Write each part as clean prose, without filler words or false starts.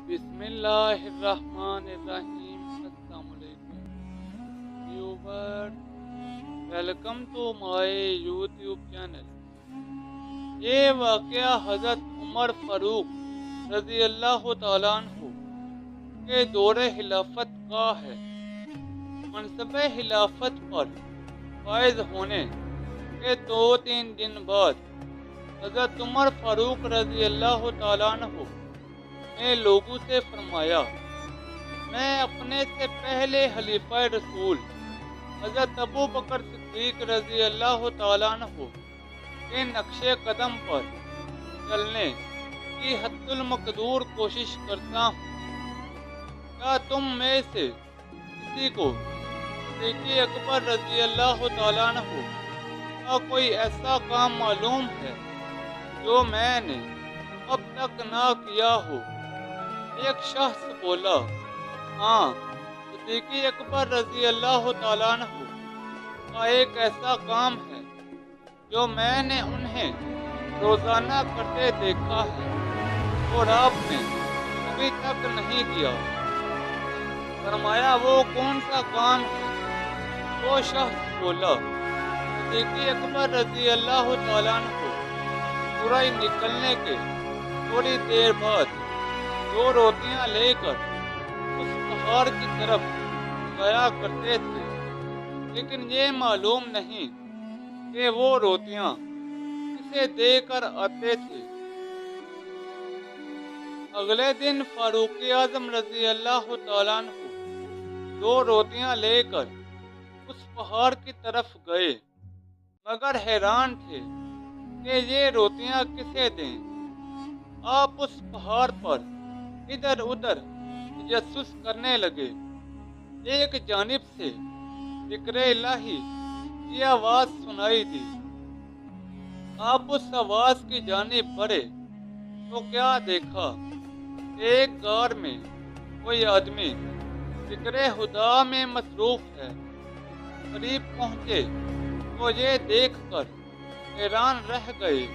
بسم اللہ الرحمن الرحیم۔ السلام علیکم viewer, welcome to my YouTube channel. یہ واقعہ حضرت عمر فاروق رضی اللہ تعالیٰ عنہ کے دور خلافت کا ہے۔ منصب خلافت پر فائز ہونے کے 2-3 دن بعد حضرت عمر فاروق رضی اللہ تعالیٰ عنہ نے لوگوں سے فرمایا، میں اپنے سے پہلے خلیفہ رسول حضرت ابو بکر صدیق رضی اللہ تعالیٰ عنہ کے نقش قدم پر چلنے کی حد المقدور کوشش کرتا ہوں۔ کیا تم میں سے کسی کو صدیق اکبر رضی اللہ تعالیٰ عنہ کا کوئی ایسا کام معلوم ہے جو میں نے اب تک نہ کیا ہو؟ ایک شخص بولا، ہاں، صدیق اکبر رضی اللہ تعالیٰ عنہ کا ایک ایسا کام ہے جو میں نے انہیں روزانہ کرتے دیکھا ہے اور آپ نے ابھی تک نہیں کیا۔ فرمایا، وہ کون سا کام ہے؟ وہ شخص بولا، صدیق اکبر رضی اللہ تعالیٰ عنہ سورج نکلنے کے تھوڑی دیر بعد 2 روٹیاں لے کر اس پہاڑ کی طرف جایا کرتے تھے، لیکن یہ معلوم نہیں کہ وہ روٹیاں کسے دے کر آتے تھے۔ اگلے دن فاروق اعظم رضی اللہ تعالیٰ عنہ 2 روٹیاں لے کر اس پہاڑ کی طرف گئے، مگر حیران تھے کہ یہ روٹیاں کسے دیں۔ آپ اس پہاڑ پر ادھر ادھر تجسس کرنے لگے۔ ایک جانب سے ذکر الہی کی آواز سنائی دی۔ آپ اس آواز کی جانب بڑھے تو کیا دیکھا؟ ایک غار میں کوئی آدمی ذکر خدا میں مصروف ہے۔ قریب پہنچے تو یہ دیکھ کر حیران رہ گئے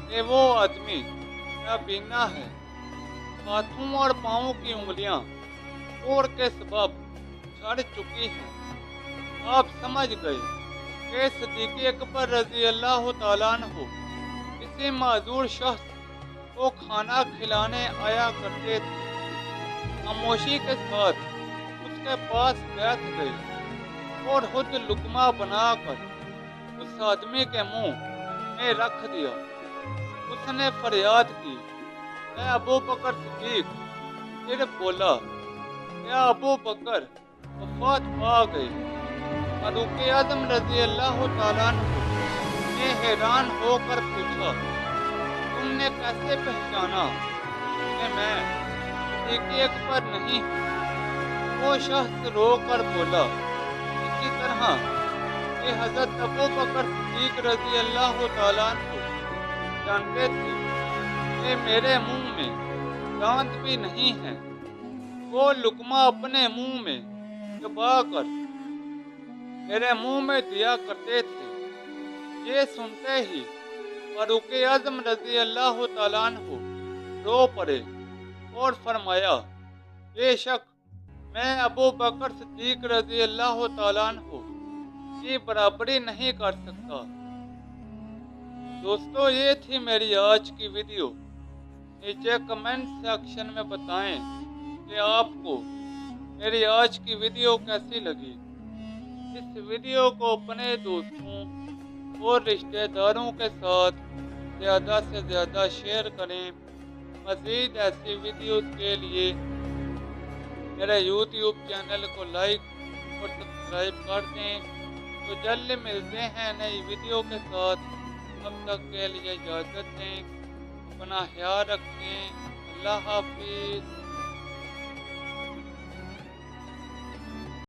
کہ وہ آدمی نابینا ہے۔ ہاتھوں اور پاؤں کی انگلیاں کوڑ کے سبب جھڑ چکی ہیں۔ آپ سمجھ گئے کہ صدیق اکبر رضی اللہ تعالیٰ عنہ کسی معذور شخص کو کھانا کھلانے آیا کرتے تھے۔ خاموشی کے ساتھ اس کے پاس بیٹھ گئے اور خود لقمہ بنا کر اس آدمی کے منہ میں رکھ دیا۔ اس نے فریاد کی، اے ابو بکر صدیق۔ پھر بولا، کیا ابو بکر وفات پا گئے؟ فاروق اعظم رضی اللہ تعالیٰ عنہ نے حیران ہو کر پوچھا، تم نے کیسے پہچانا کہ میں صدیق اکبر نہیں ہوں؟ وہ شخص رو کر بولا، اسی طرح کہ حضرت ابو بکر صدیق رضی اللہ تعالیٰ عنہ جانتے تھے کہ میرے منہ میں دانت بھی نہیں ہے۔ وہ لقمہ اپنے منہ میں چبا کر میرے منہ میں دیا کرتے تھے۔ یہ سنتے ہی فاروق اعظم رضی اللہ تعالیٰ عنہ رو پڑے اور فرمایا، بے شک میں ابو بکر صدیق رضی اللہ تعالیٰ عنہ کی برابری نہیں کر سکتا۔ دوستو، یہ تھی میری آج کی ویڈیو۔ نیچے کمنٹ سیکشن میں بتائیں کہ آپ کو میری آج کی ویڈیو کیسی لگی۔ اس ویڈیو کو اپنے دوستوں اور رشتہ داروں کے ساتھ زیادہ سے زیادہ شیئر کریں۔ مزید ایسی ویڈیوز کے لیے میرے یوٹیوب چینل کو لائک اور سبسکرائب کر دیں۔ تو جلد ملتے ہیں نئی ویڈیو کے ساتھ، تب تک کے لیے اجازت دیں۔ اپنا خیال رکھیں۔ اللہ حافظ۔